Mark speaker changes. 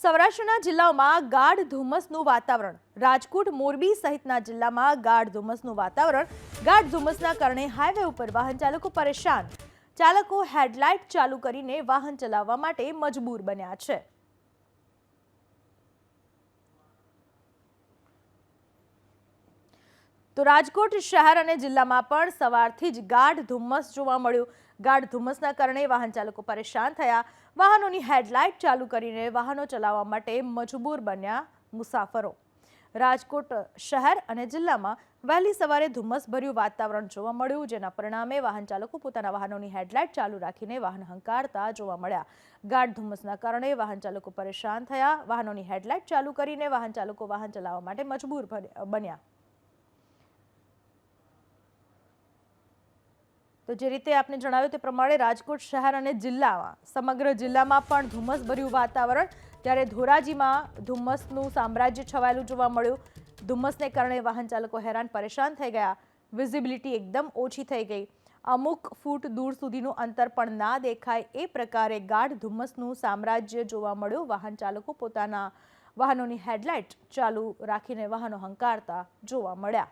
Speaker 1: સૌરાષ્ટ્રના જિલ્લાઓમાં ગાઢ ધુમ્મસનું વાતાવરણ। રાજકોટ, મોરબી સહિતના જિલ્લામાં ગાઢ ધુમ્મસનું વાતાવરણ। ગાઢ ધુમ્મસના કારણે હાઈવે ઉપર વાહન ચાલકો પરેશાન। ચાલકો હેડલાઇટ ચાલુ કરીને વાહન ચલાવવા માટે મજબૂર બન્યા છે। તો રાજકોટ શહેર અને જિલ્લામાં પણ સવારથી જ ગાઢ ધુમ્મસ જોવા મળ્યું। ગાઢ ધુમ્મસના કારણે વાહન ચાલકો પરેશાન થયા। વાહનોની હેડલાઇટ ચાલુ કરીને વાહનો ચલાવવા માટે મજબૂર બન્યા મુસાફરો। રાજકોટ શહેર અને જિલ્લામાં વહેલી સવારે ધુમ્મસભર્યું વાતાવરણ જોવા મળ્યું, જેના પરિણામે વાહન ચાલકો પોતાના વાહનોની હેડલાઇટ ચાલુ રાખીને વાહન હંકારતા જોવા મળ્યા। ગાઢ ધુમ્મસના કારણે વાહન ચાલકો પરેશાન થયા। વાહનોની હેડલાઇટ ચાલુ કરીને વાહન ચાલકો વાહન ચલાવવા માટે મજબૂર બન્યા। તો જે રીતે આપને જણાવ્યું તે પ્રમાણે રાજકોટ શહેર અને જિલ્લામાં સમગ્ર જિલ્લામાં પણ ધુમ્મસભર્યું વાતાવરણ। ત્યારે ધોરાજીમાં ધુમ્મસનું સામ્રાજ્ય છવાયેલું જોવા મળ્યું। ધુમ્મસને કારણે વાહન ચાલકો હેરાન પરેશાન થઈ ગયા। વિઝિબિલિટી એકદમ ઓછી થઈ ગઈ। અમુક ફૂટ દૂર સુધીનું અંતર પણ ના દેખાય એ પ્રકારે ગાઢ ધુમ્મસનું સામ્રાજ્ય જોવા મળ્યું। વાહન ચાલકો પોતાના વાહનોની હેડલાઇટ ચાલુ રાખીને વાહનો હંકારતા જોવા મળ્યા।